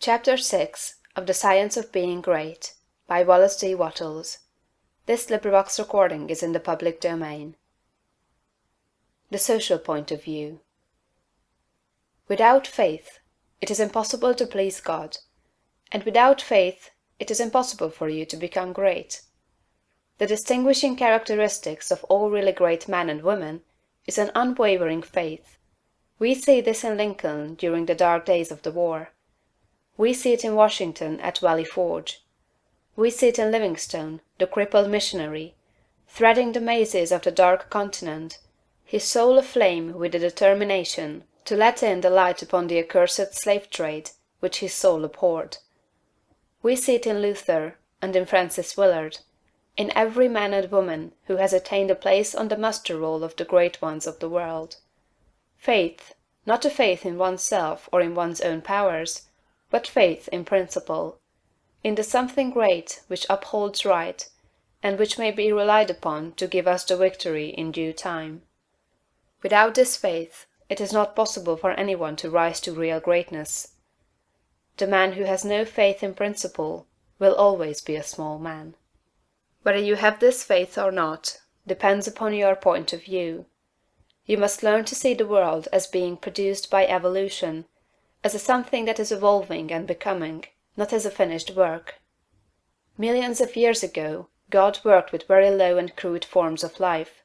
Chapter 6 of The Science of Being Great by Wallace D. Wattles. This recording is in the public domain. The Social Point of View. Without faith, it is impossible to please God, and without faith, it is impossible for you to become great. The distinguishing characteristics of all really great men and women is an unwavering faith. We see this in Lincoln during the dark days of the war. We see it in Washington at Valley Forge. We see it in Livingstone, the crippled missionary, threading the mazes of the dark continent, his soul aflame with the determination to let in the light upon the accursed slave trade which his soul abhorred. We see it in Luther and in Francis Willard, in every man and woman who has attained a place on the muster roll of the great ones of the world. Faith, not a faith in oneself or in one's own powers, but faith in principle, in the something great which upholds right, and which may be relied upon to give us the victory in due time. Without this faith, it is not possible for anyone to rise to real greatness. The man who has no faith in principle will always be a small man. Whether you have this faith or not depends upon your point of view. You must learn to see the world as being produced by evolution, as a something that is evolving and becoming, not as a finished work. Millions of years ago, God worked with very low and crude forms of life,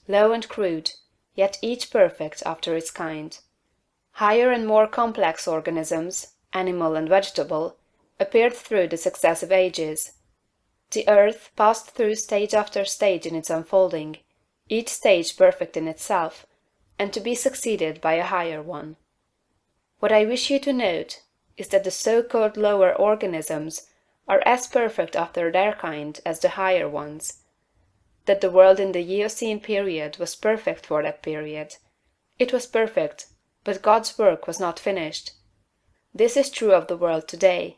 low and crude, yet each perfect after its kind. Higher and more complex organisms, animal and vegetable, appeared through the successive ages. The earth passed through stage after stage in its unfolding, each stage perfect in itself, and to be succeeded by a higher one. What I wish you to note is that the so-called lower organisms are as perfect after their kind as the higher ones. That the world in the Eocene period was perfect for that period. It was perfect, but God's work was not finished. This is true of the world today.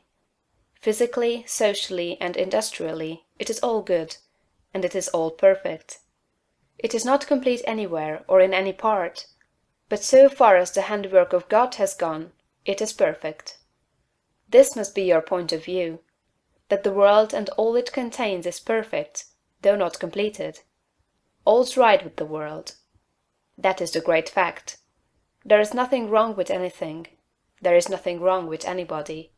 Physically, socially, and industrially, it is all good, and it is all perfect. It is not complete anywhere or in any part, but so far as the handiwork of God has gone, it is perfect. This must be your point of view, that the world and all it contains is perfect, though not completed. All's right with the world. That is the great fact. There is nothing wrong with anything. There is nothing wrong with anybody.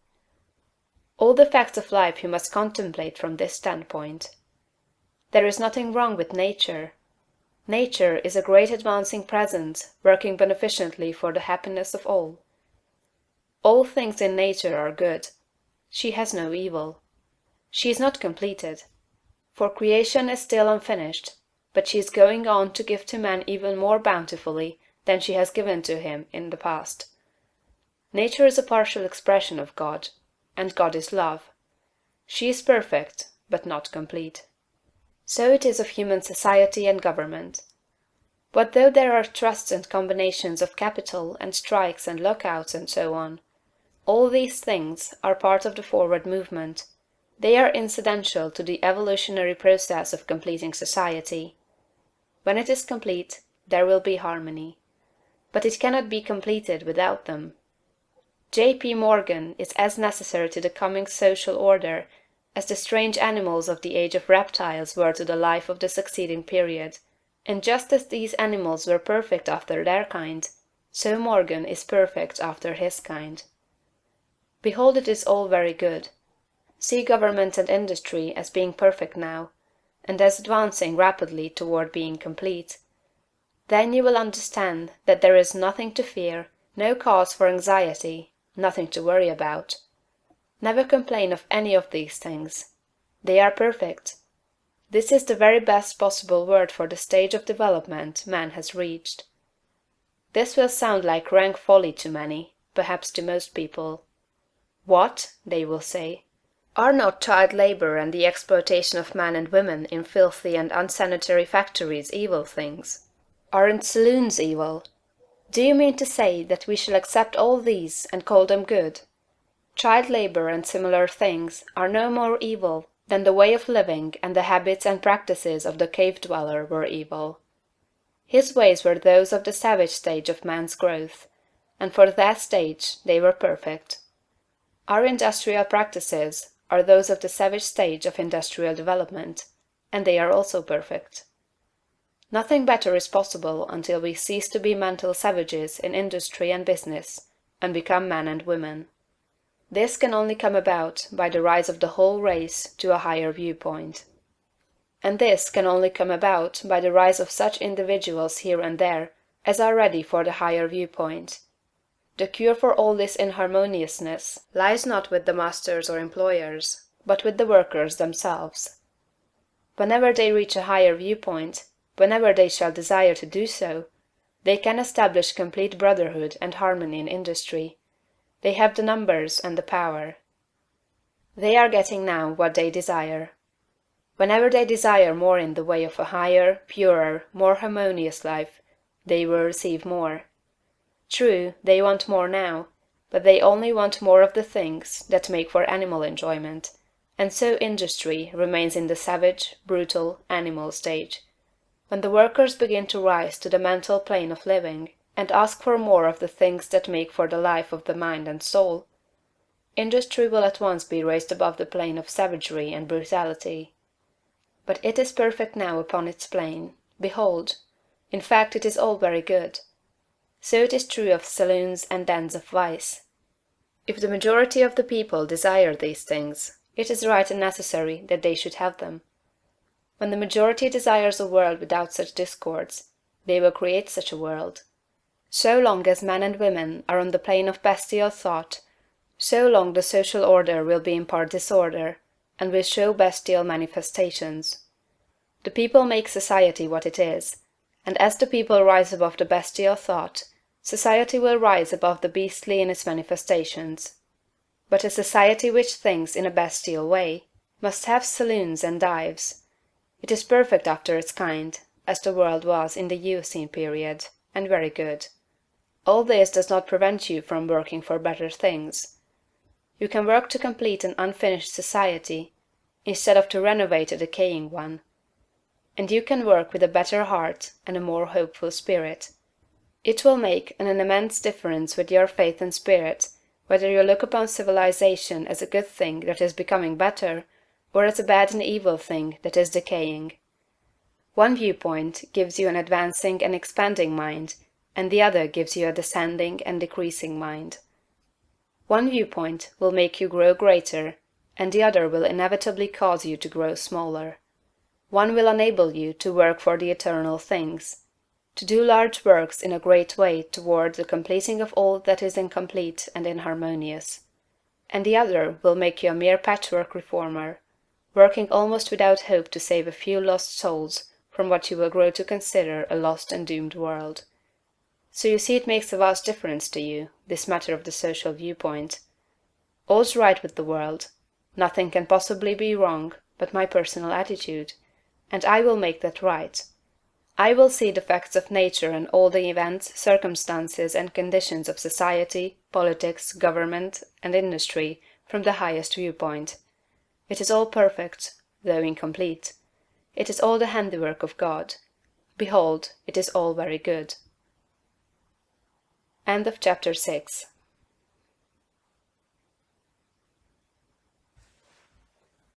All the facts of life you must contemplate from this standpoint. There is nothing wrong with nature. Nature is a great advancing presence working beneficently for the happiness of all. All things in nature are good. She has no evil. She is not completed, for creation is still unfinished, but she is going on to give to man even more bountifully than she has given to him in the past. Nature is a partial expression of God, and God is love. She is perfect, but not complete. So it is of human society and government. What though there are trusts and combinations of capital and strikes and lockouts and so on? All these things are part of the forward movement. They are incidental to the evolutionary process of completing society. When it is complete, there will be harmony. But it cannot be completed without them. J.P. Morgan is as necessary to the coming social order as the strange animals of the age of reptiles were to the life of the succeeding period, and just as these animals were perfect after their kind, so Morgan is perfect after his kind. Behold, it is all very good. See government and industry as being perfect now, and as advancing rapidly toward being complete. Then you will understand that there is nothing to fear, no cause for anxiety, nothing to worry about. Never complain of any of these things. They are perfect. This is the very best possible word for the stage of development man has reached. This will sound like rank folly to many, perhaps to most people. What, they will say, are not child labor and the exploitation of men and women in filthy and unsanitary factories evil things? Aren't saloons evil? Do you mean to say that we shall accept all these and call them good? Child labor and similar things are no more evil than the way of living and the habits and practices of the cave-dweller were evil. His ways were those of the savage stage of man's growth, and for that stage they were perfect. Our industrial practices are those of the savage stage of industrial development, and they are also perfect. Nothing better is possible until we cease to be mental savages in industry and business, and become men and women. This can only come about by the rise of the whole race to a higher viewpoint. And this can only come about by the rise of such individuals here and there as are ready for the higher viewpoint. The cure for all this inharmoniousness lies not with the masters or employers, but with the workers themselves. Whenever they reach a higher viewpoint, whenever they shall desire to do so, they can establish complete brotherhood and harmony in industry. They have the numbers and the power. They are getting now what they desire. Whenever they desire more in the way of a higher, purer, more harmonious life, they will receive more. True, they want more now, but they only want more of the things that make for animal enjoyment, and so industry remains in the savage, brutal, animal stage. When the workers begin to rise to the mental plane of living, and ask for more of the things that make for the life of the mind and soul, industry will at once be raised above the plane of savagery and brutality. But it is perfect now upon its plane. Behold! In fact, it is all very good. So it is true of saloons and dens of vice. If the majority of the people desire these things, it is right and necessary that they should have them. When the majority desires a world without such discords, they will create such a world. So long as men and women are on the plane of bestial thought, so long the social order will be in part disorder, and will show bestial manifestations. The people make society what it is, and as the people rise above the bestial thought, society will rise above the beastly in its manifestations. But a society which thinks in a bestial way must have saloons and dives. It is perfect after its kind, as the world was in the Eocene period, and very good. All this does not prevent you from working for better things. You can work to complete an unfinished society, instead of to renovate a decaying one. And you can work with a better heart and a more hopeful spirit. It will make an immense difference with your faith and spirit, whether you look upon civilization as a good thing that is becoming better, or as a bad and evil thing that is decaying. One viewpoint gives you an advancing and expanding mind, and the other gives you a descending and decreasing mind. One viewpoint will make you grow greater, and the other will inevitably cause you to grow smaller. One will enable you to work for the eternal things, to do large works in a great way toward the completing of all that is incomplete and inharmonious, and the other will make you a mere patchwork reformer, working almost without hope to save a few lost souls from what you will grow to consider a lost and doomed world. So you see it makes a vast difference to you, this matter of the social viewpoint. All's right with the world. Nothing can possibly be wrong but my personal attitude, and I will make that right. I will see the facts of nature and all the events, circumstances, and conditions of society, politics, government, and industry from the highest viewpoint. It is all perfect, though incomplete. It is all the handiwork of God. Behold, it is all very good. End of chapter 6.